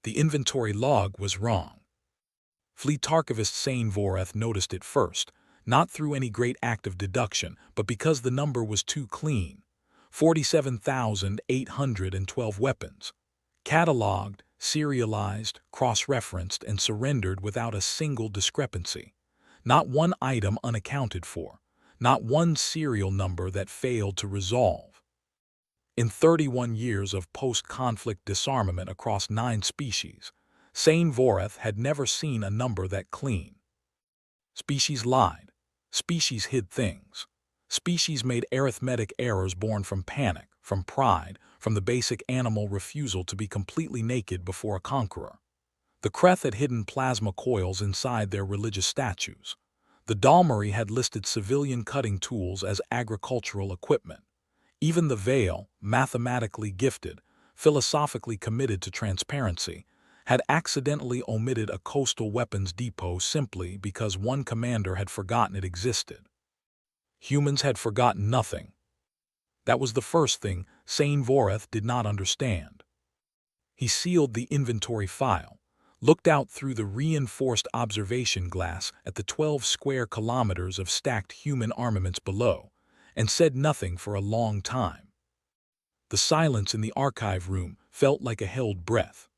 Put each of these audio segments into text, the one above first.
The inventory log was wrong. Fleet Archivist Sane Voreth noticed it first, not through any great act of deduction, but because the number was too clean. 47,812 weapons. Catalogued, serialized, cross-referenced, and surrendered without a single discrepancy. Not one item unaccounted for. Not one serial number that failed to resolve. In 31 years of post-conflict disarmament across 9 species, Sane Voreth had never seen a number that clean. Species lied. Species hid things. Species made arithmetic errors born from panic, from pride, from the basic animal refusal to be completely naked before a conqueror. The Kreth had hidden plasma coils inside their religious statues. The Dalmari had listed civilian cutting tools as agricultural equipment. Even the Veil, mathematically gifted, philosophically committed to transparency, had accidentally omitted a coastal weapons depot simply because one commander had forgotten it existed. Humans had forgotten nothing. That was the first thing Sane Voreth did not understand. He sealed the inventory file, looked out through the reinforced observation glass at the 12 square kilometers of stacked human armaments below, and said nothing for a long time. The silence in the archive room felt like a held breath.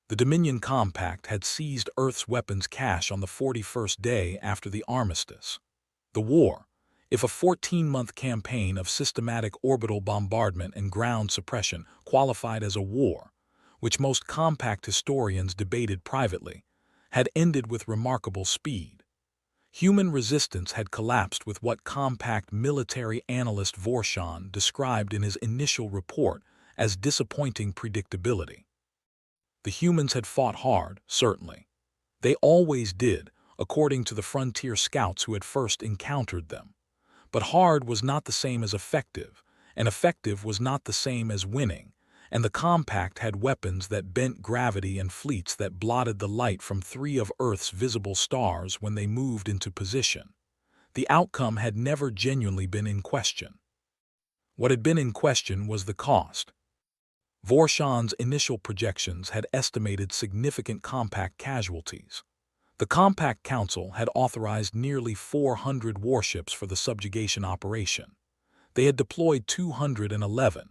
The Dominion Compact had seized Earth's weapons cache on the 41st day after the armistice. The war, if a 14-month campaign of systematic orbital bombardment and ground suppression qualified as a war, which most Compact historians debated privately, had ended with remarkable speed. Human resistance had collapsed with what Compact military analyst Vorshan described in his initial report as disappointing predictability. The humans had fought hard, certainly. They always did, according to the frontier scouts who had first encountered them. But hard was not the same as effective, and effective was not the same as winning, and the Compact had weapons that bent gravity and fleets that blotted the light from 3 of Earth's visible stars when they moved into position. The outcome had never genuinely been in question. What had been in question was the cost. Vorshan's initial projections had estimated significant Compact casualties. The Galactic Council had authorized nearly 400 warships for the subjugation operation. They had deployed 211.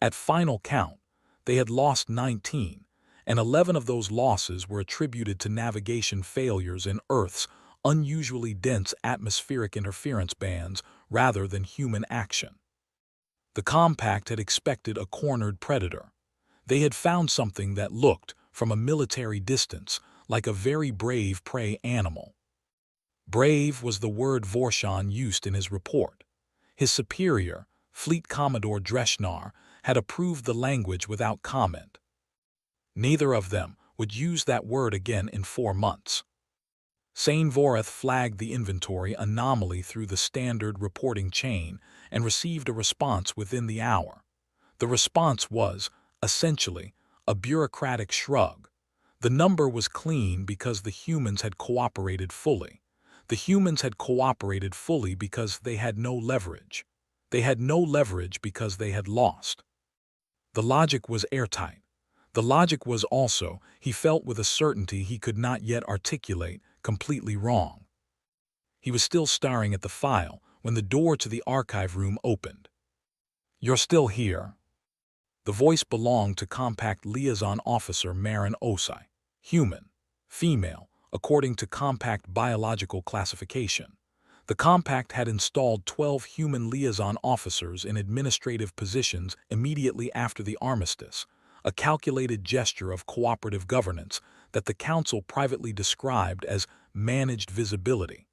At final count, they had lost 19, and 11 of those losses were attributed to navigation failures in Earth's unusually dense atmospheric interference bands rather than human action. The Compact had expected a cornered predator. They had found something that looked, from a military distance, like a very brave prey animal. Brave was the word Vorshan used in his report. His superior, Fleet Commodore Dreshnar, had approved the language without comment. Neither of them would use that word again in 4 months. Sane Voreth flagged the inventory anomaly through the standard reporting chain and received a response within the hour. The response was, essentially, a bureaucratic shrug. The number was clean because the humans had cooperated fully. The humans had cooperated fully because they had no leverage. They had no leverage because they had lost. The logic was airtight. The logic was also, he felt with a certainty he could not yet articulate, completely wrong. He was still staring at the file when the door to the archive room opened. "You're still here." The voice belonged to Compact Liaison Officer Marin Osai. Human. Female, according to Compact biological classification. The Compact had installed 12 human liaison officers in administrative positions immediately after the armistice, a calculated gesture of cooperative governance that the Council privately described as managed visibility.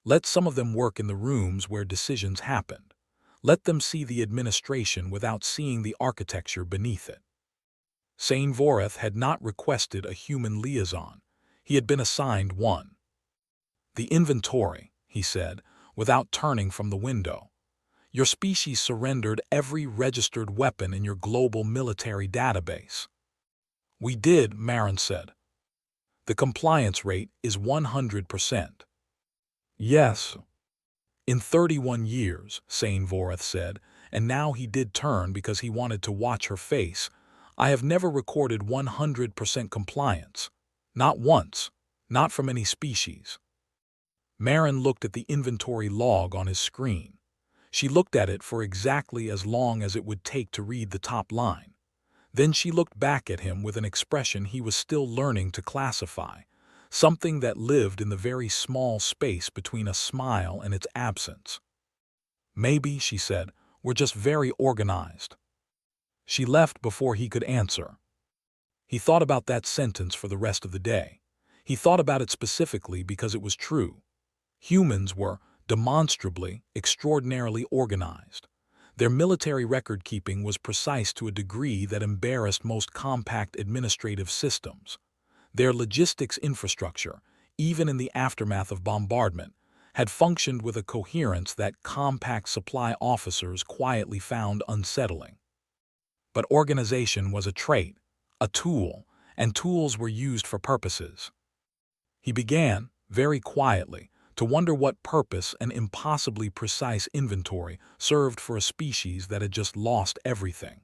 Let some of them work in the rooms where decisions happened. Let them see the administration without seeing the architecture beneath it. Sane Voreth had not requested a human liaison. He had been assigned one. "The inventory," he said, without turning from the window. "Your species surrendered every registered weapon in your global military database." "We did," Marin said. "The compliance rate is 100%. "Yes." "In 31 years," Sane Voreth said, and now he did turn because he wanted to watch her face. I have never recorded 100% compliance. Not once. Not from any species. Marin looked at the inventory log on his screen. She looked at it for exactly as long as it would take to read the top line. Then she looked back at him with an expression he was still learning to classify, something that lived in the very small space between a smile and its absence. "Maybe," she said, "we're just very organized." She left before he could answer. He thought about that sentence for the rest of the day. He thought about it specifically because it was true. Humans were demonstrably, extraordinarily organized. Their military record-keeping was precise to a degree that embarrassed most compact administrative systems. Their logistics infrastructure, even in the aftermath of bombardment, had functioned with a coherence that compact supply officers quietly found unsettling. But organization was a trait, a tool, and tools were used for purposes. He began, very quietly, to wonder what purpose an impossibly precise inventory served for a species that had just lost everything.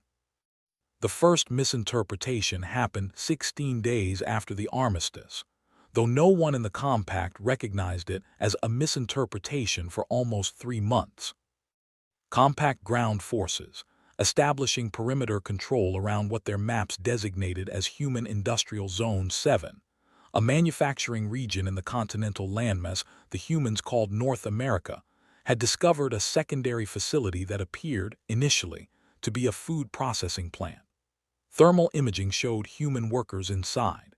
The first misinterpretation happened 16 days after the armistice, though no one in the compact recognized it as a misinterpretation for almost 3 months. Compact ground forces, establishing perimeter control around what their maps designated as Human Industrial Zone 7, a manufacturing region in the continental landmass the humans called North America, had discovered a secondary facility that appeared, initially, to be a food processing plant. Thermal imaging showed human workers inside.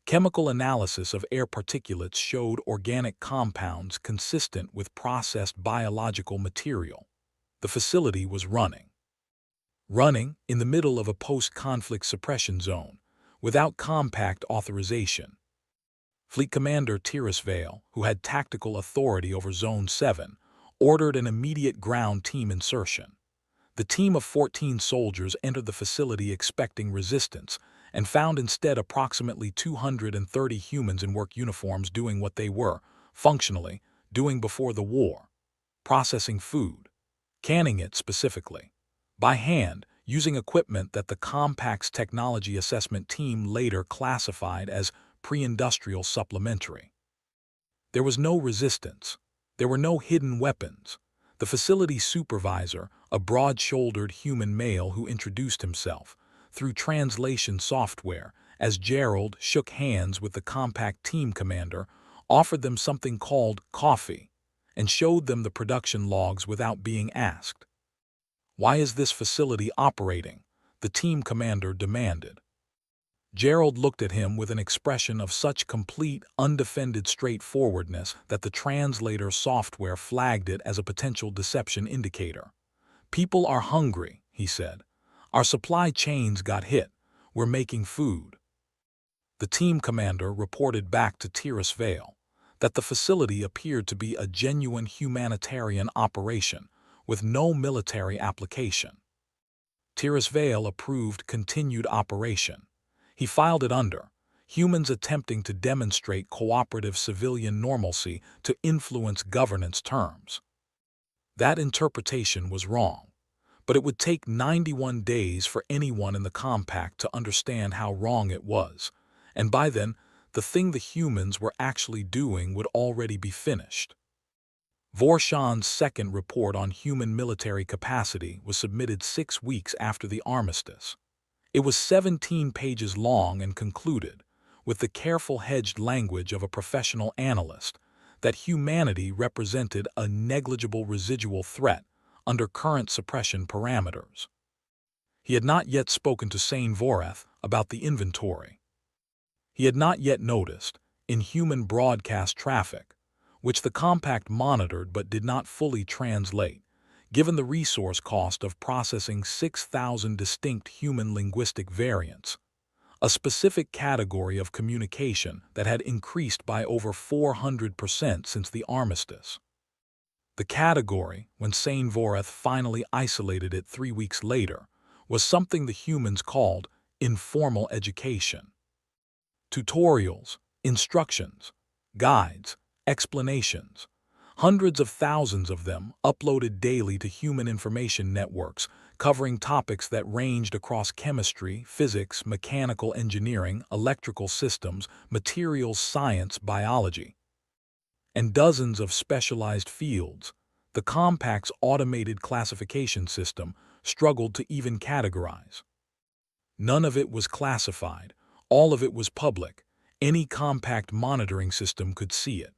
Chemical analysis of air particulates showed organic compounds consistent with processed biological material. The facility was running. Running in the middle of a post-conflict suppression zone, without compact authorization. Fleet Commander Vale, who had tactical authority over Zone 7, ordered an immediate ground team insertion. The team of 14 soldiers entered the facility expecting resistance and found instead approximately 230 humans in work uniforms doing what they were, functionally, doing before the war: processing food, canning it specifically, by hand, using equipment that the Compact's technology assessment team later classified as pre-industrial supplementary. There was no resistance. There were no hidden weapons. The facility supervisor, a broad-shouldered human male who introduced himself, through translation software, as Gerald shook hands with the Compact team commander, offered them something called coffee, and showed them the production logs without being asked. "Why is this facility operating?" the team commander demanded. Gerald looked at him with an expression of such complete, undefended straightforwardness that the translator software flagged it as a potential deception indicator. "People are hungry," he said. "Our supply chains got hit. We're making food." The team commander reported back to Vale that the facility appeared to be a genuine humanitarian operation with no military application. Vale approved continued operation. He filed it under humans attempting to demonstrate cooperative civilian normalcy to influence governance terms. That interpretation was wrong, but it would take 91 days for anyone in the Compact to understand how wrong it was, and by then, the thing the humans were actually doing would already be finished. Vorshan's second report on human military capacity was submitted 6 weeks after the armistice. It was 17 pages long and concluded, with the careful hedged language of a professional analyst, that humanity represented a negligible residual threat under current suppression parameters. He had not yet spoken to Sane Voreth about the inventory. He had not yet noticed, in human broadcast traffic, which the Compact monitored but did not fully translate, given the resource cost of processing 6,000 distinct human linguistic variants, a specific category of communication that had increased by over 400% since the armistice. The category, when Sane Voreth finally isolated it 3 weeks later, was something the humans called informal education. Tutorials, instructions, guides, explanations, hundreds of thousands of them uploaded daily to human information networks, covering topics that ranged across chemistry, physics, mechanical engineering, electrical systems, materials science, biology, and dozens of specialized fields. The compact's automated classification system struggled to even categorize. None of it was classified. All of it was public. Any compact monitoring system could see it.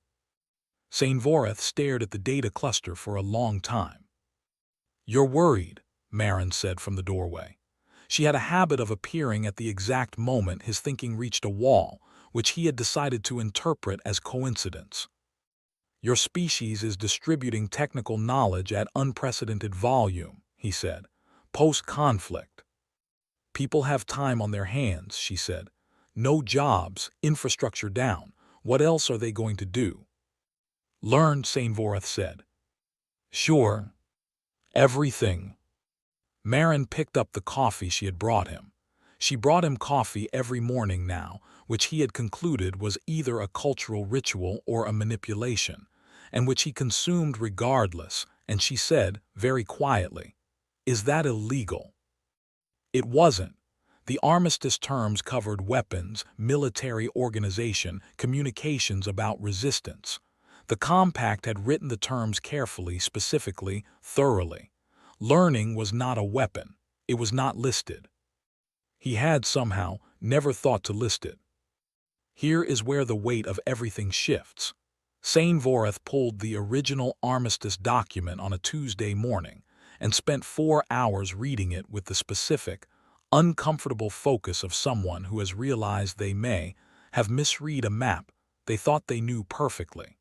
Saint Voreth stared at the data cluster for a long time. "You're worried," Marin said from the doorway. She had a habit of appearing at the exact moment his thinking reached a wall, which he had decided to interpret as coincidence. "Your species is distributing technical knowledge at unprecedented volume," he said. "Post-conflict. People have time on their hands," she said. "No jobs, infrastructure down. What else are they going to do?" "Learn," Saint Voreth said. "Sure. Everything." Marin picked up the coffee she had brought him. She brought him coffee every morning now, which he had concluded was either a cultural ritual or a manipulation, and which he consumed regardless, and she said, very quietly, "Is that illegal?" It wasn't. The armistice terms covered weapons, military organization, communications about resistance. The compact had written the terms carefully, specifically, thoroughly. Learning was not a weapon. It was not listed. He had somehow never thought to list it. Here is where the weight of everything shifts. Saint Voreth pulled the original armistice document on a Tuesday morning and spent 4 hours reading it with the specific, uncomfortable focus of someone who has realized they may have misread a map they thought they knew perfectly.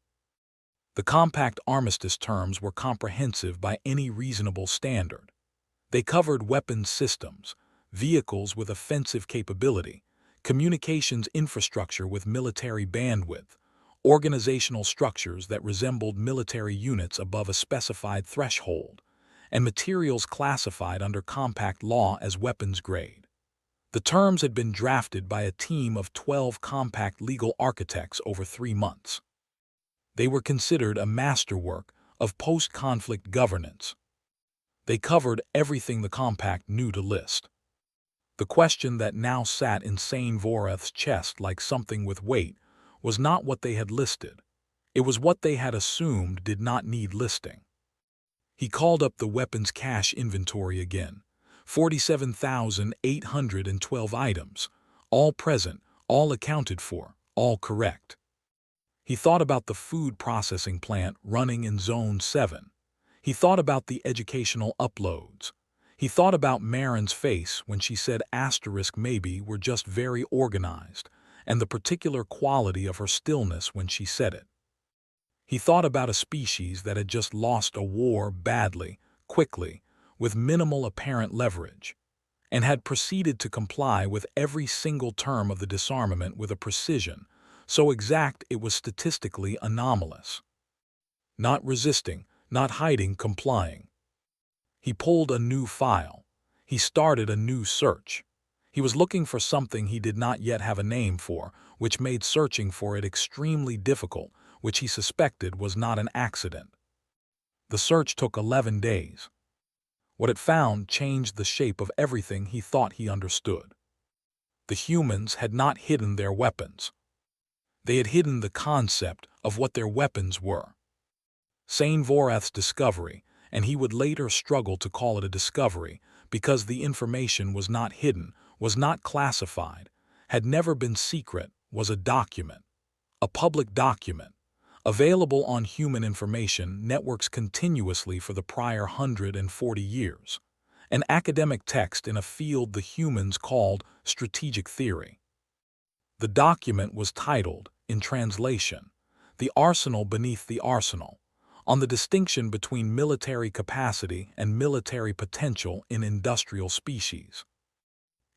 The compact armistice terms were comprehensive by any reasonable standard. They covered weapons systems, vehicles with offensive capability, communications infrastructure with military bandwidth, organizational structures that resembled military units above a specified threshold, and materials classified under compact law as weapons grade. The terms had been drafted by a team of 12 compact legal architects over 3 months. They were considered a masterwork of post-conflict governance. They covered everything the compact knew to list. The question that now sat in Saint Voreth's chest like something with weight was not what they had listed. It was what they had assumed did not need listing. He called up the weapons cache inventory again. 47,812 items, all present, all accounted for, all correct. He thought about the food processing plant running in Zone 7. He thought about the educational uploads. He thought about Marin's face when she said asterisk maybe were just very organized, and the particular quality of her stillness when she said it. He thought about a species that had just lost a war badly, quickly, with minimal apparent leverage, and had proceeded to comply with every single term of the disarmament with a precision so exact it was statistically anomalous. Not resisting, not hiding, complying. He pulled a new file. He started a new search. He was looking for something he did not yet have a name for, which made searching for it extremely difficult, which he suspected was not an accident. The search took 11 days. What it found changed the shape of everything he thought he understood. The humans had not hidden their weapons. They had hidden the concept of what their weapons were. Saint Voreth's discovery, and he would later struggle to call it a discovery because the information was not hidden, was not classified, had never been secret, was a document, a public document, available on human information networks continuously for the prior 140 years, an academic text in a field the humans called strategic theory. The document was titled, in translation, "The Arsenal Beneath the Arsenal," on the distinction between military capacity and military potential in industrial species.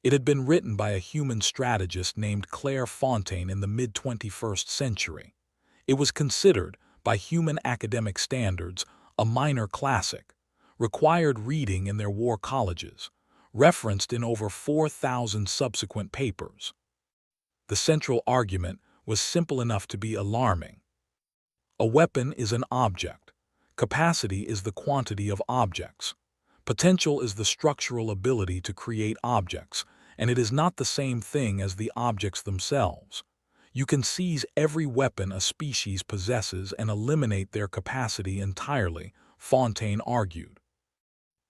It had been written by a human strategist named Claire Fontaine in the mid-21st century. It was considered, by human academic standards, a minor classic, required reading in their war colleges, referenced in over 4,000 subsequent papers. The central argument was simple enough to be alarming. A weapon is an object. Capacity is the quantity of objects. Potential is the structural ability to create objects, and it is not the same thing as the objects themselves. You can seize every weapon a species possesses and eliminate their capacity entirely, Fontaine argued.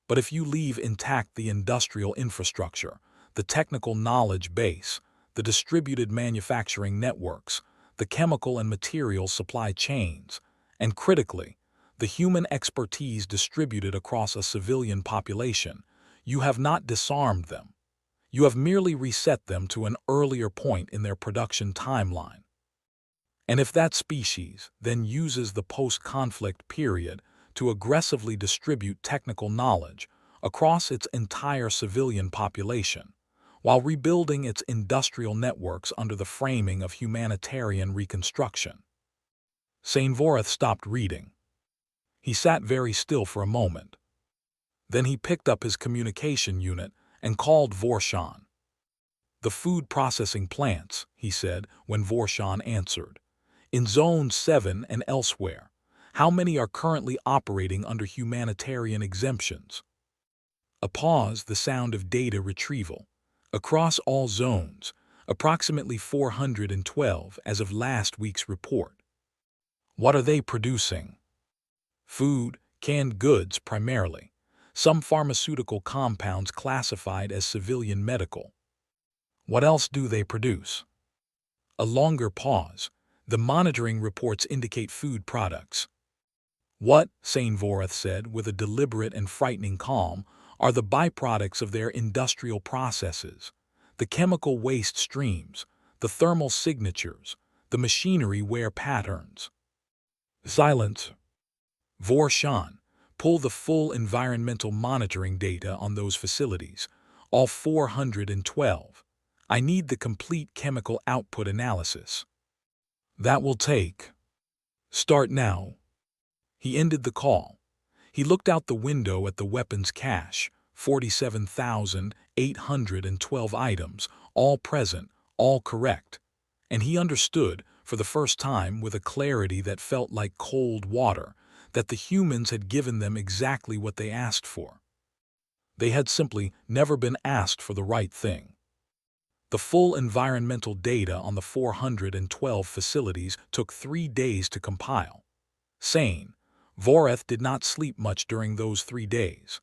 But if you leave intact the industrial infrastructure, the technical knowledge base, the distributed manufacturing networks, the chemical and material supply chains, and critically, the human expertise distributed across a civilian population, you have not disarmed them. You have merely reset them to an earlier point in their production timeline. And if that species then uses the post-conflict period to aggressively distribute technical knowledge across its entire civilian population, while rebuilding its industrial networks under the framing of humanitarian reconstruction. Sainvorath stopped reading. He sat very still for a moment. Then he picked up his communication unit and called Vorshan. "The food processing plants," he said when Vorshan answered. "In Zone 7 and elsewhere, how many are currently operating under humanitarian exemptions?" A pause, the sound of data retrieval. Across all zones, approximately 412 as of last week's report. What are they producing? Food, canned goods primarily. Some pharmaceutical compounds classified as civilian medical. What else do they produce? A longer pause. The monitoring reports indicate food products. What, Sainvorath said with a deliberate and frightening calm, are the byproducts of their industrial processes, the chemical waste streams, the thermal signatures, the machinery wear patterns. Silence. Vorshan, pull the full environmental monitoring data on those facilities, all 412. I need the complete chemical output analysis. That will take. Start now. He ended the call. He looked out the window at the weapons cache, 47,812 items, all present, all correct. And he understood, for the first time with a clarity that felt like cold water, that the humans had given them exactly what they asked for. They had simply never been asked for the right thing. The full environmental data on the 412 facilities took 3 days to compile. Sainvorath did not sleep much during those 3 days.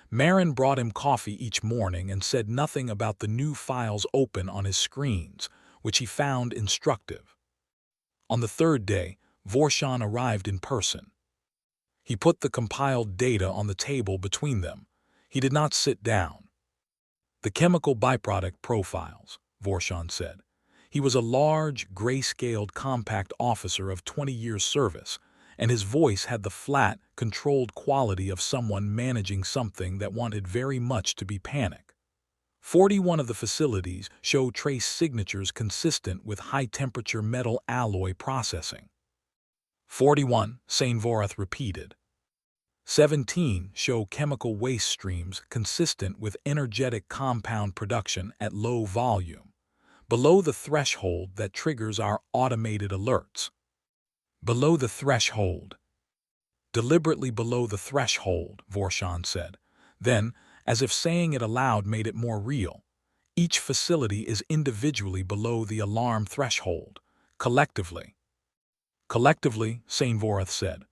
Marin brought him coffee each morning and said nothing about the new files open on his screens, which he found instructive. On the 3rd day, Vorshan arrived in person. He put the compiled data on the table between them. He did not sit down. The chemical byproduct profiles, Vorshan said. He was a large, gray-scaled compact officer of 20 years' service, and his voice had the flat, controlled quality of someone managing something that wanted very much to be panic. 41 of the facilities show trace signatures consistent with high-temperature metal alloy processing. 41, Sainvorath repeated. 17 show chemical waste streams consistent with energetic compound production at low volume, below the threshold that triggers our automated alerts. Below the threshold. Deliberately below the threshold, Vorshan said. Then, as if saying it aloud made it more real, each facility is individually below the alarm threshold, collectively. Collectively, Sainvorath said.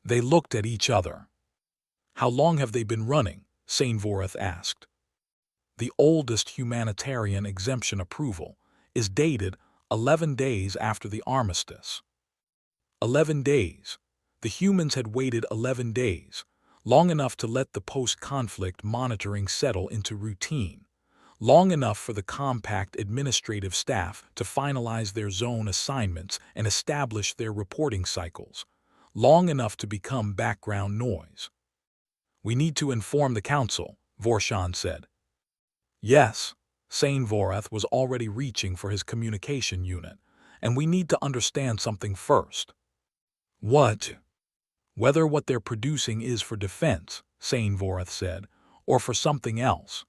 They looked at each other. How long have they been running? Sainvorath asked. The oldest humanitarian exemption approval is dated 11 days after the armistice. 11 days. The humans had waited 11 days, long enough to let the post-conflict monitoring settle into routine, long enough for the compact administrative staff to finalize their zone assignments and establish their reporting cycles, long enough to become background noise. We need to inform the council, Vorshan said. Yes, Sainvorath was already reaching for his communication unit, and we need to understand something first. What? Whether what they're producing is for defense, Sainvorath said, or for something else.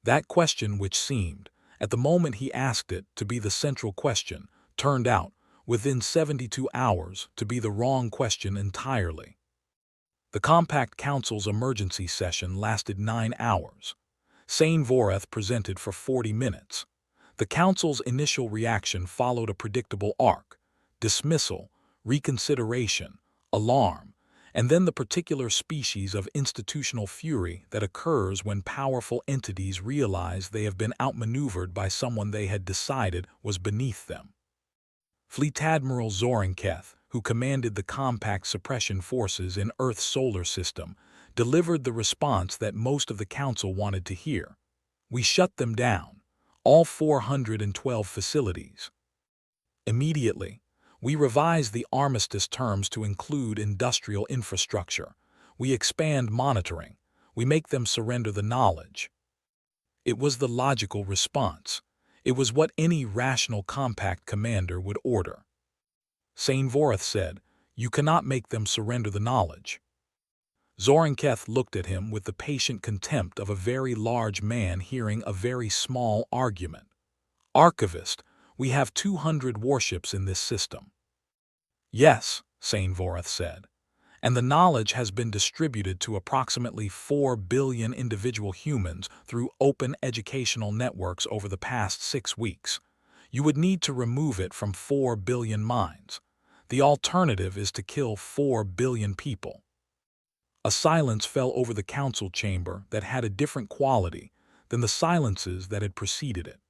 That question, which seemed, at the moment he asked it, to be the central question, turned out, within 72 hours, to be the wrong question entirely. The Compact Council's emergency session lasted 9 hours. Sane Voreth presented for 40 minutes. The Council's initial reaction followed a predictable arc: dismissal, reconsideration, alarm, and then the particular species of institutional fury that occurs when powerful entities realize they have been outmaneuvered by someone they had decided was beneath them. Fleet Admiral Zoranketh, who commanded the Compact suppression forces in Earth's solar system, delivered the response that most of the Council wanted to hear. We shut them down, all 412 facilities. Immediately, we revise the armistice terms to include industrial infrastructure. We expand monitoring. We make them surrender the knowledge. It was the logical response. It was what any rational Compact commander would order. Sane Voreth said, "You cannot make them surrender the knowledge." Zoranketh looked at him with the patient contempt of a very large man hearing a very small argument. "Archivist, we have 200 warships in this system." "Yes," Sane Voreth said, "and the knowledge has been distributed to approximately 4 billion individual humans through open educational networks over the past 6 weeks. You would need to remove it from 4 billion minds. The alternative is to kill 4 billion people." A silence fell over the council chamber that had a different quality than the silences that had preceded it.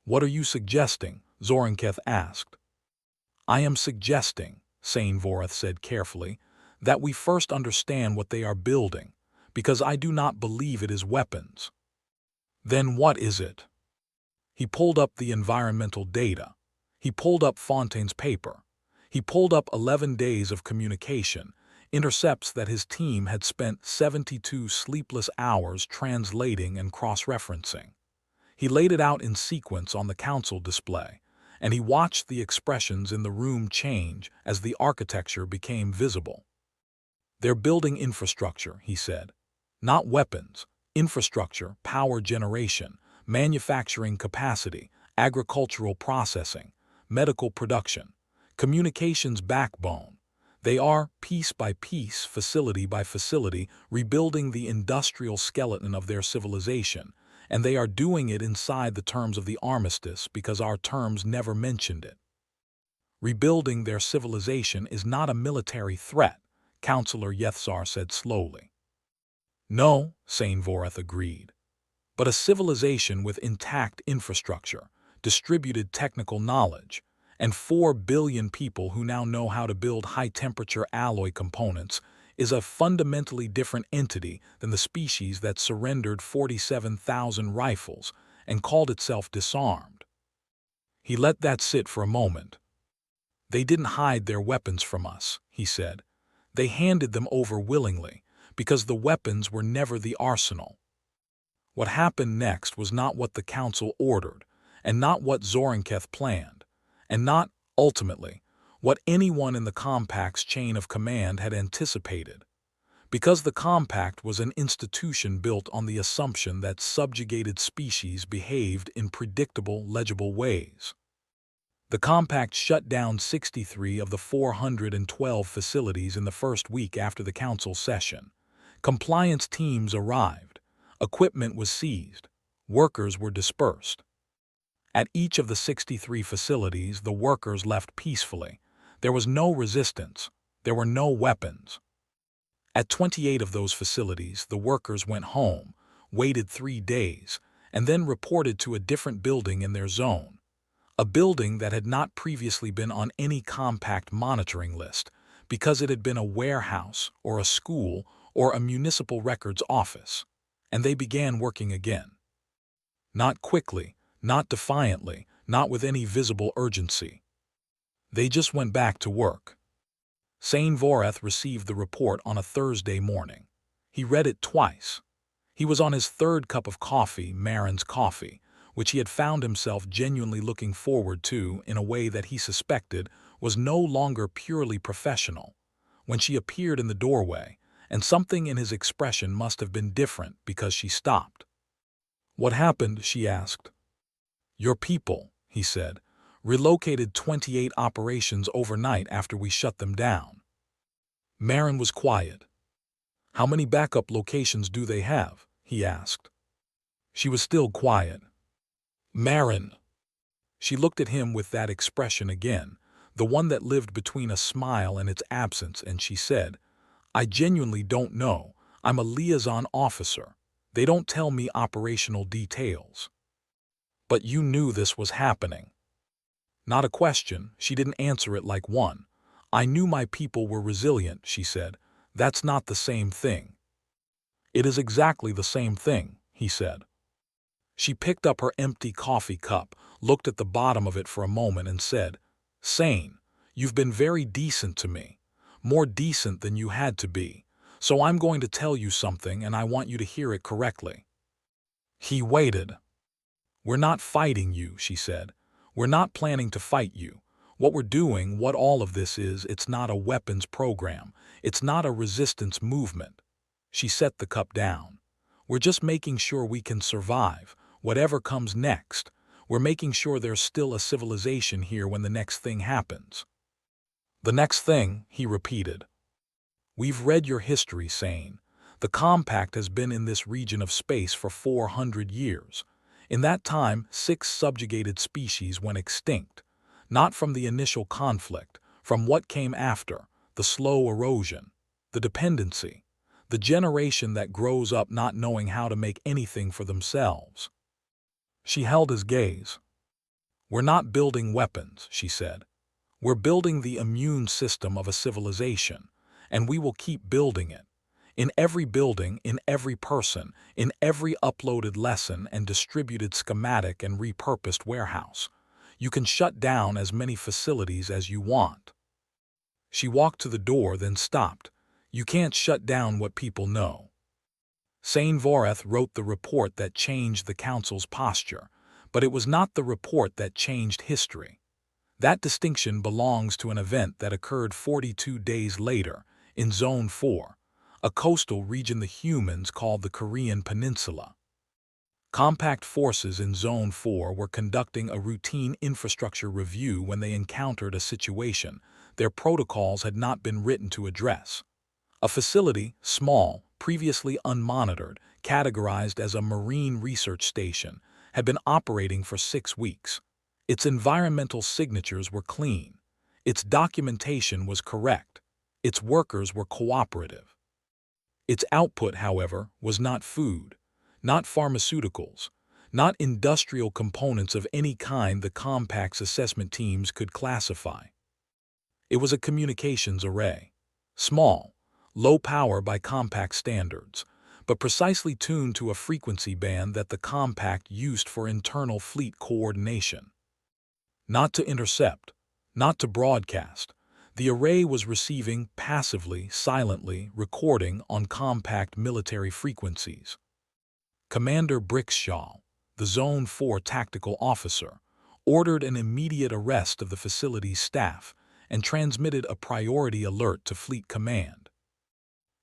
"What are you suggesting?" Zoranketh asked. "I am suggesting," Sane Voreth said carefully, "that we first understand what they are building, because I do not believe it is weapons." "Then what is it?" He pulled up the environmental data. He pulled up Fontaine's paper. He pulled up 11 days of communication, intercepts that his team had spent 72 sleepless hours translating and cross-referencing. He laid it out in sequence on the council display, and he watched the expressions in the room change as the architecture became visible. "They're building infrastructure," he said. "Not weapons. Infrastructure, power generation, manufacturing capacity, agricultural processing, medical production, communications backbone. They are, piece by piece, facility by facility, rebuilding the industrial skeleton of their civilization, and they are doing it inside the terms of the armistice because our terms never mentioned it. Rebuilding their civilization is not a military threat," Counselor Yethzar said slowly. "No," Sane Voreth agreed, "but a civilization with intact infrastructure, distributed technical knowledge, and 4 billion people who now know how to build high-temperature alloy components is a fundamentally different entity than the species that surrendered 47,000 rifles and called itself disarmed." He let that sit for a moment. "They didn't hide their weapons from us," he said. "They handed them over willingly, because the weapons were never the arsenal." What happened next was not what the council ordered, and not what Zoranketh planned, and not, ultimately, what anyone in the Compact's chain of command had anticipated. Because the Compact was an institution built on the assumption that subjugated species behaved in predictable, legible ways. The Compact shut down 63 of the 412 facilities in the first week after the council session. Compliance teams arrived. Equipment was seized. Workers were dispersed. At each of the 63 facilities, the workers left peacefully. There was no resistance. There were no weapons. At 28 of those facilities, the workers went home, waited 3 days, and then reported to a different building in their zone. A building that had not previously been on any Compact monitoring list because it had been a warehouse or a school or a municipal records office. And they began working again. Not quickly, not defiantly, not with any visible urgency. They just went back to work. Sane Voreth received the report on a Thursday morning. He read it twice. He was on his 3rd cup of coffee, Marin's coffee, which he had found himself genuinely looking forward to in a way that he suspected was no longer purely professional, when she appeared in the doorway, and something in his expression must have been different because she stopped. "What happened?" she asked. "Your people," he said, "relocated 28 operations overnight after we shut them down." Marin was quiet. How many backup locations do they have? He asked. She was still quiet. Marin. She looked at him with that expression again, the one that lived between a smile and its absence, and she said, I genuinely don't know. I'm a liaison officer. They don't tell me operational details. But you knew this was happening. Not a question, she didn't answer it like one. I knew my people were resilient, she said. That's not the same thing. It is exactly the same thing, he said. She picked up her empty coffee cup, looked at the bottom of it for a moment and said, Sane, you've been very decent to me. More decent than you had to be. So I'm going to tell you something and I want you to hear it correctly. He waited. We're not fighting you, she said. We're not planning to fight you. What we're doing, what all of this is, it's not a weapons program. It's not a resistance movement. She set the cup down. We're just making sure we can survive, whatever comes next. We're making sure there's still a civilization here when the next thing happens. The next thing, he repeated. We've read your history, Sane. The Compact has been in this region of space for 400 years. In that time, 6 subjugated species went extinct. Not from the initial conflict, from what came after, the slow erosion, the dependency, the generation that grows up not knowing how to make anything for themselves. She held his gaze. We're not building weapons, she said. We're building the immune system of a civilization, and we will keep building it. In every building, in every person, in every uploaded lesson and distributed schematic and repurposed warehouse. You can shut down as many facilities as you want. She walked to the door, then stopped. You can't shut down what people know. Sane Voreth wrote the report that changed the Council's posture, but it was not the report that changed history. That distinction belongs to an event that occurred 42 days later, in Zone 4, a coastal region the humans called the Korean Peninsula. Compact forces in Zone 4 were conducting a routine infrastructure review when they encountered a situation their protocols had not been written to address. A facility, small, previously unmonitored, categorized as a marine research station, had been operating for 6 weeks. Its environmental signatures were clean. Its documentation was correct. Its workers were cooperative. Its output, however, was not food, not pharmaceuticals, not industrial components of any kind the Compact's assessment teams could classify. It was a communications array. Small, low power by Compact standards, but precisely tuned to a frequency band that the Compact used for internal fleet coordination. Not to intercept, not to broadcast. The array was receiving passively, silently, recording on Compact military frequencies. Commander Brickshaw, the Zone 4 tactical officer, ordered an immediate arrest of the facility's staff and transmitted a priority alert to Fleet Command.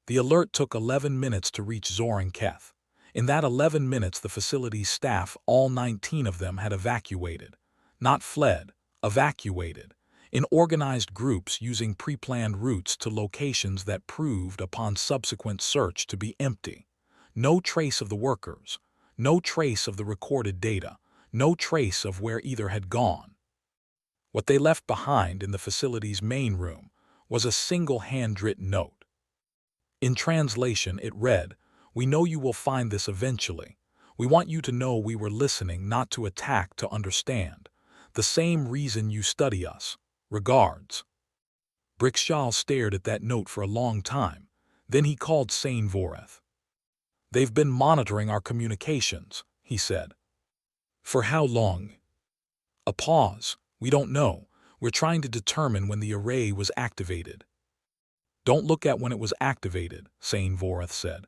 The alert took 11 minutes to reach Zoranketh. In that 11 minutes, the facility's staff, all 19 of them, had evacuated. Not fled, evacuated, in organized groups using pre-planned routes to locations that proved upon subsequent search to be empty. No trace of the workers, no trace of the recorded data, no trace of where either had gone. What they left behind in the facility's main room was a single handwritten note. In translation, it read, "We know you will find this eventually. We want you to know we were listening, not to attack, to understand. The same reason you study us. Regards." Brickshaw stared at that note for a long time. Then he called Sane Voreth. "They've been monitoring our communications," he said. "For how long?" A pause. "We don't know. We're trying to determine when the array was activated." "Don't look at when it was activated," Sane Voreth said.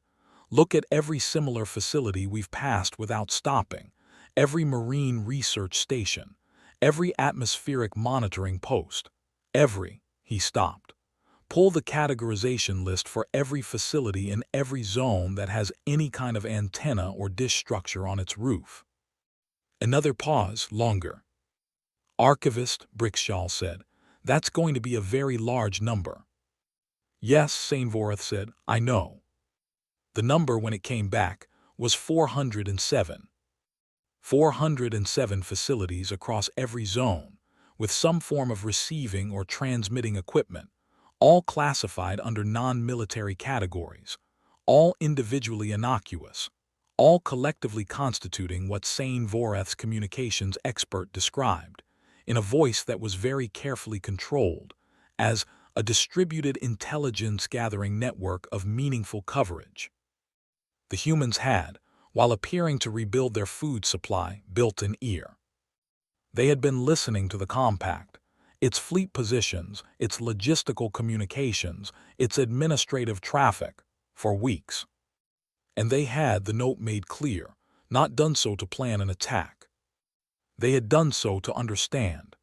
"Look at every similar facility we've passed without stopping, every marine research station, every atmospheric monitoring post, every—" He stopped. "Pull the categorization list for every facility in every zone that has any kind of antenna or dish structure on its roof." Another pause, longer. "Archivist," Brickshaw said, "that's going to be a very large number." "Yes," Sane Voreth said, "I know." The number, when it came back, was 407. 407 facilities across every zone, with some form of receiving or transmitting equipment, all classified under non-military categories, all individually innocuous, all collectively constituting what Sane Voreth's communications expert described, in a voice that was very carefully controlled, as a distributed intelligence-gathering network of meaningful coverage. The humans had, while appearing to rebuild their food supply, built an ear. They had been listening to the compact, its fleet positions, its logistical communications, its administrative traffic, for weeks. And they had, the note made clear, not done so to plan an attack. They had done so to understand.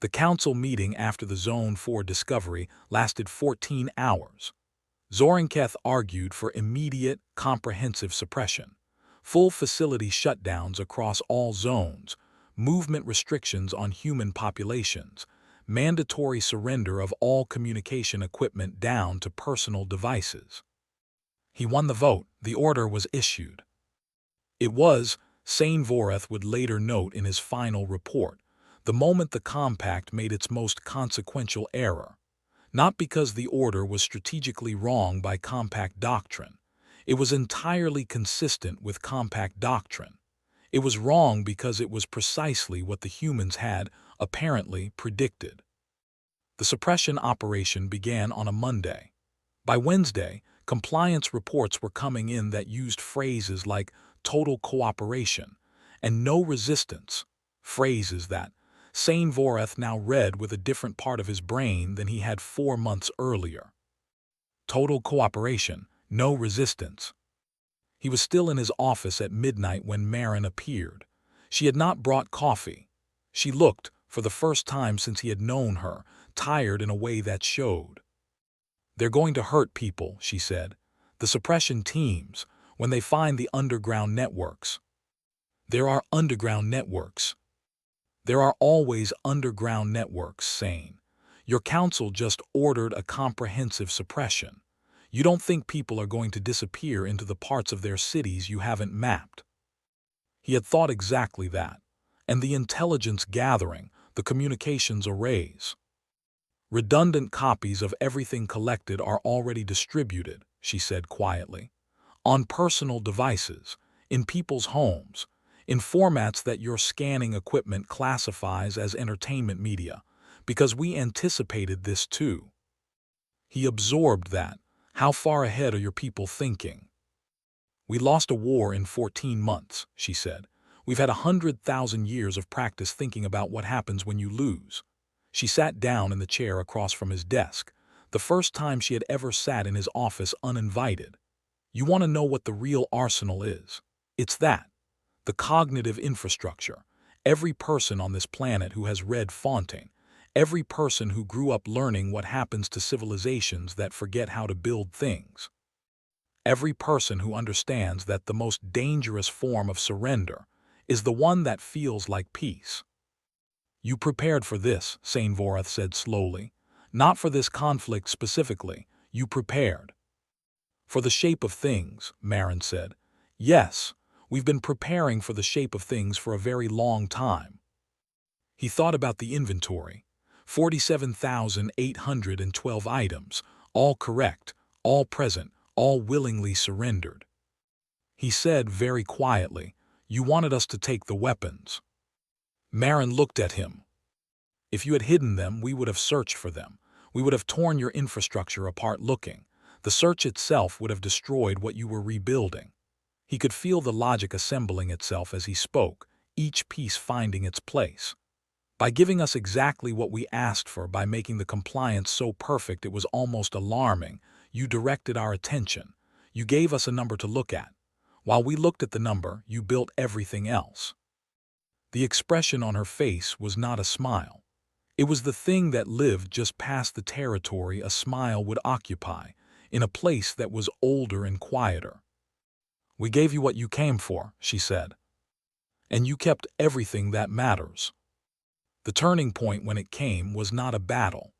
The council meeting after the Zone 4 discovery lasted 14 hours. Zorenketh argued for immediate, comprehensive suppression, full facility shutdowns across all zones, movement restrictions on human populations, mandatory surrender of all communication equipment down to personal devices. He won the vote. The order was issued. It was, Sane Voreth would later note in his final report, the moment the compact made its most consequential error. Not because the order was strategically wrong by compact doctrine. It was entirely consistent with compact doctrine. It was wrong because it was precisely what the humans had, apparently, predicted. The suppression operation began on a Monday. By Wednesday, compliance reports were coming in that used phrases like total cooperation and no resistance, phrases that Sane Voreth now read with a different part of his brain than he had 4 months earlier. Total cooperation, no resistance. He was still in his office at midnight when Marin appeared. She had not brought coffee. She looked, for the first time since he had known her, tired in a way that showed. "They're going to hurt people," she said. "The suppression teams, when they find the underground networks." "There are underground networks." "There are always underground networks, Sane. Your council just ordered a comprehensive suppression. You don't think people are going to disappear into the parts of their cities you haven't mapped." He had thought exactly that. And the intelligence gathering, the communications arrays. "Redundant copies of everything collected are already distributed," she said quietly. "On personal devices, in people's homes, in formats that your scanning equipment classifies as entertainment media, because we anticipated this too." He absorbed that. "How far ahead are your people thinking?" "We lost a war in 14 months, she said. "We've had 100,000 years of practice thinking about what happens when you lose." She sat down in the chair across from his desk, the first time she had ever sat in his office uninvited. "You want to know what the real arsenal is? It's that. The cognitive infrastructure. Every person on this planet who has read Fontaine, every person who grew up learning what happens to civilizations that forget how to build things. Every person who understands that the most dangerous form of surrender is the one that feels like peace." "You prepared for this," Sane Voreth said slowly. "Not for this conflict specifically. You prepared." "For the shape of things," Marin said. "Yes, we've been preparing for the shape of things for a very long time." He thought about the inventory. 47,812 items, all correct, all present, all willingly surrendered. He said very quietly, "You wanted us to take the weapons." Marin looked at him. "If you had hidden them, we would have searched for them. We would have torn your infrastructure apart looking. The search itself would have destroyed what you were rebuilding." He could feel the logic assembling itself as he spoke, each piece finding its place. "By giving us exactly what we asked for, by making the compliance so perfect it was almost alarming, you directed our attention. You gave us a number to look at. While we looked at the number, you built everything else." The expression on her face was not a smile. It was the thing that lived just past the territory a smile would occupy, in a place that was older and quieter. "We gave you what you came for," she said. "And you kept everything that matters." The turning point when it came was not a battle.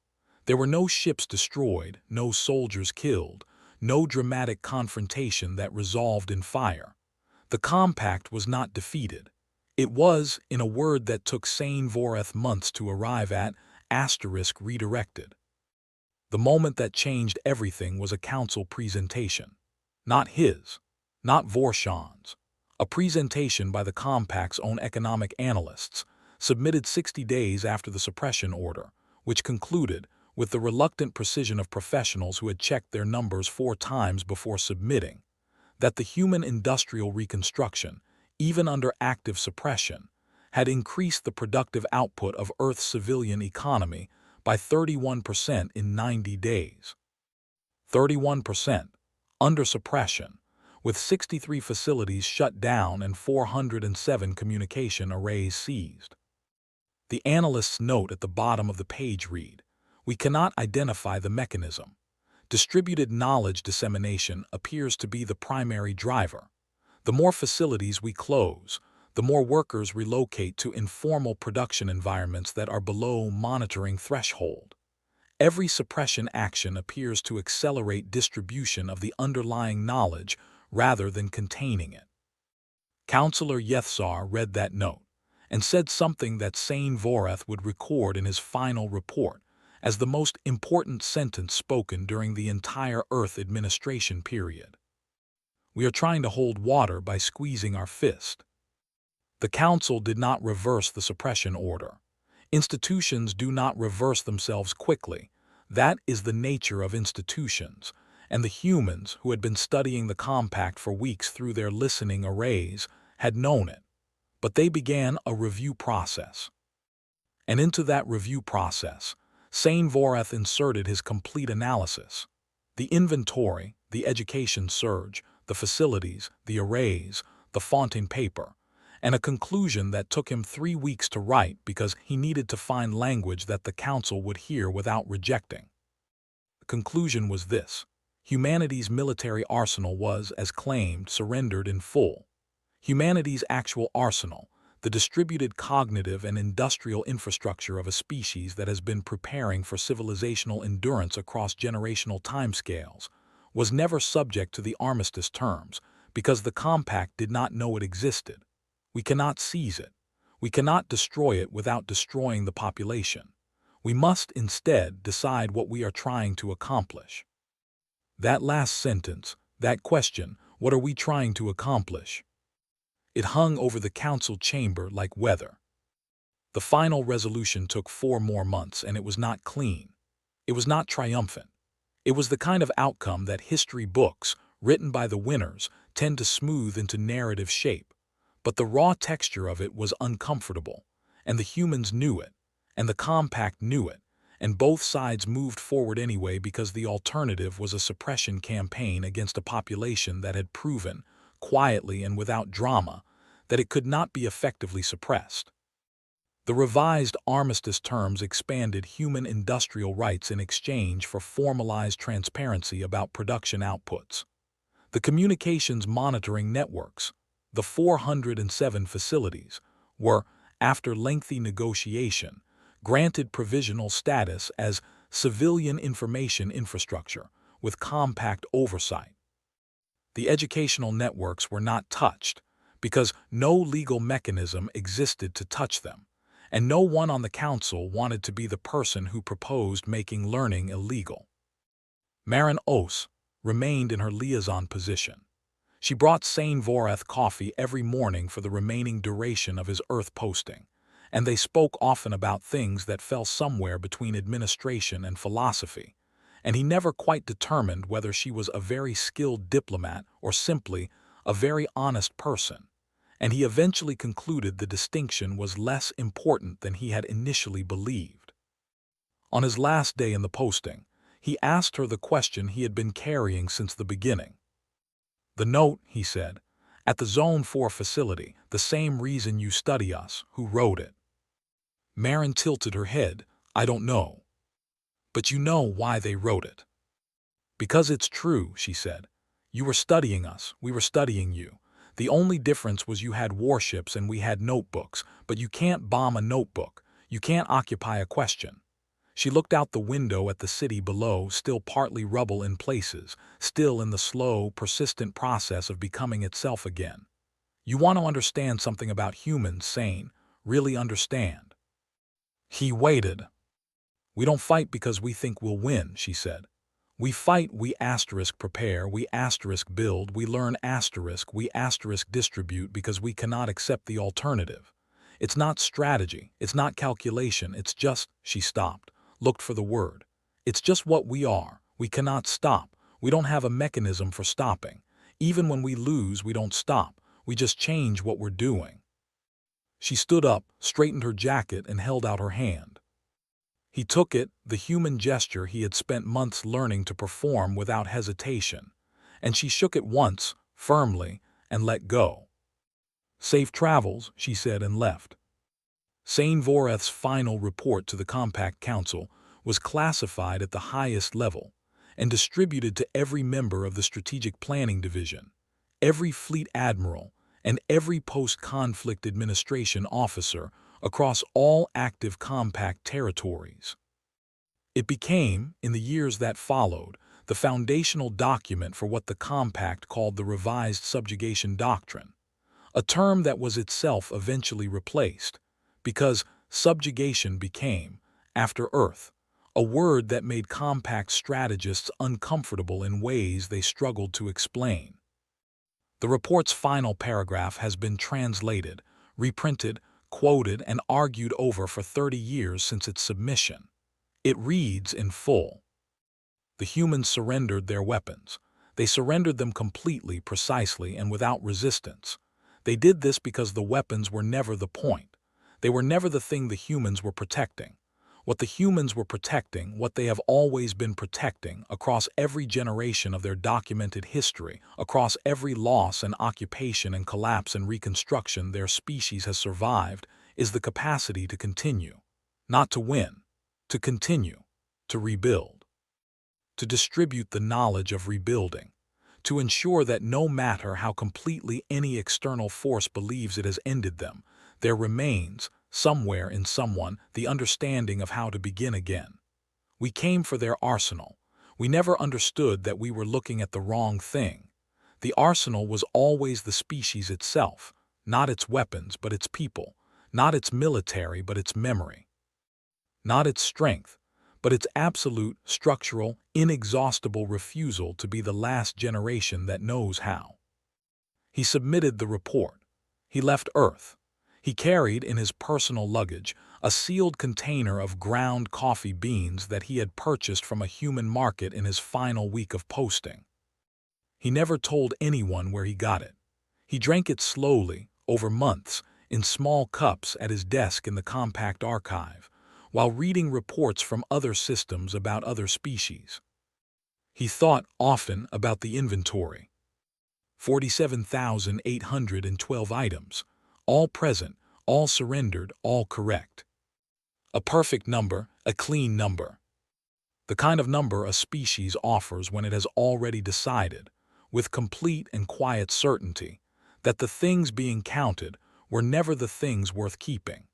There were no ships destroyed, no soldiers killed, no dramatic confrontation that resolved in fire. The compact was not defeated. It was, in a word that took Sane Voreth months to arrive at, redirected. The moment that changed everything was a council presentation. Not his, not Vorshan's. A presentation by the compact's own economic analysts, submitted 60 days after the suppression order, which concluded, with the reluctant precision of professionals who had checked their numbers 4 times before submitting, that the human industrial reconstruction, even under active suppression, had increased the productive output of Earth's civilian economy by 31% in 90 days. 31%, under suppression, with 63 facilities shut down and 407 communication arrays seized. The analyst's note at the bottom of the page read, "We cannot identify the mechanism. Distributed knowledge dissemination appears to be the primary driver. The more facilities we close, the more workers relocate to informal production environments that are below monitoring threshold. Every suppression action appears to accelerate distribution of the underlying knowledge rather than containing it." Counselor Yethzar read that note and said something that Sane Voreth would record in his final report as the most important sentence spoken during the entire Earth administration period. "We are trying to hold water by squeezing our fist." The Council did not reverse the suppression order. Institutions do not reverse themselves quickly. That is the nature of institutions, and the humans who had been studying the compact for weeks through their listening arrays had known it. But they began a review process. And into that review process, Sane Voreth inserted his complete analysis. The inventory, the education surge, the facilities, the arrays, the fountain paper, and a conclusion that took him 3 weeks to write because he needed to find language that the Council would hear without rejecting. The conclusion was this: humanity's military arsenal was, as claimed, surrendered in full. Humanity's actual arsenal, the distributed cognitive and industrial infrastructure of a species that has been preparing for civilizational endurance across generational timescales, was never subject to the armistice terms because the compact did not know it existed. We cannot seize it. We cannot destroy it without destroying the population. We must instead decide what we are trying to accomplish. That last sentence, that question, what are we trying to accomplish? It hung over the council chamber like weather. The final resolution took 4 more months, and it was not clean. It was not triumphant. It was the kind of outcome that history books, written by the winners, tend to smooth into narrative shape. But the raw texture of it was uncomfortable, and the humans knew it, and the compact knew it, and both sides moved forward anyway because the alternative was a suppression campaign against a population that had proven, quietly and without drama, that it could not be effectively suppressed. The revised armistice terms expanded human industrial rights in exchange for formalized transparency about production outputs. The communications monitoring networks, the 407 facilities, were, after lengthy negotiation, granted provisional status as civilian information infrastructure with compact oversight. The educational networks were not touched because no legal mechanism existed to touch them, and no one on the council wanted to be the person who proposed making learning illegal. Marin Os remained in her liaison position. She brought Sane Voreth coffee every morning for the remaining duration of his Earth posting, and they spoke often about things that fell somewhere between administration and philosophy, and he never quite determined whether she was a very skilled diplomat or simply a very honest person, and he eventually concluded the distinction was less important than he had initially believed. On his last day in the posting, he asked her the question he had been carrying since the beginning. "The note," he said, "at the Zone 4 facility, the same reason you study us, who wrote it?" Marin tilted her head. "I don't know." "But you know why they wrote it." "Because it's true," she said. "You were studying us, we were studying you. The only difference was you had warships and we had notebooks, but you can't bomb a notebook, you can't occupy a question." She looked out the window at the city below, still partly rubble in places, still in the slow, persistent process of becoming itself again. You want to understand something about humans, Sane, really understand. He waited. We don't fight because we think we'll win, she said. We fight, we prepare, we build, we learn we distribute because we cannot accept the alternative. It's not strategy, it's not calculation, it's just, she stopped, looked for the word. It's just what we are. We cannot stop. We don't have a mechanism for stopping. Even when we lose, we don't stop. We just change what we're doing. She stood up, straightened her jacket, and held out her hand. He took it, the human gesture he had spent months learning to perform without hesitation, and she shook it once, firmly, and let go. Safe travels, she said, and left. Sane Voreth's final report to the Galactic Council was classified at the highest level and distributed to every member of the Strategic Planning Division, every fleet admiral, and every post-conflict administration officer across all active compact territories. It became, in the years that followed, the foundational document for what the Compact called the Revised Subjugation Doctrine, a term that was itself eventually replaced, because subjugation became, after Earth, a word that made Compact strategists uncomfortable in ways they struggled to explain. The report's final paragraph has been translated, reprinted, quoted, and argued over for 30 years since its submission. It reads in full. The humans surrendered their weapons. They surrendered them completely, precisely, and without resistance. They did this because the weapons were never the point. They were never the thing the humans were protecting. What the humans were protecting, what they have always been protecting, across every generation of their documented history, across every loss and occupation and collapse and reconstruction their species has survived, is the capacity to continue. Not to win, to continue, to rebuild. To distribute the knowledge of rebuilding. To ensure that no matter how completely any external force believes it has ended them, there remains, somewhere in someone, the understanding of how to begin again. We came for their arsenal. We never understood that we were looking at the wrong thing. The arsenal was always the species itself, not its weapons but its people, not its military but its memory. Not its strength, but its absolute, structural, inexhaustible refusal to be the last generation that knows how. He submitted the report. He left Earth. He carried in his personal luggage a sealed container of ground coffee beans that he had purchased from a human market in his final week of posting. He never told anyone where he got it. He drank it slowly, over months, in small cups at his desk in the Compact archive, while reading reports from other systems about other species. He thought often about the inventory. 47,812 items, all present, all surrendered, all correct. A perfect number, a clean number. The kind of number a species offers when it has already decided, with complete and quiet certainty, that the things being counted were never the things worth keeping.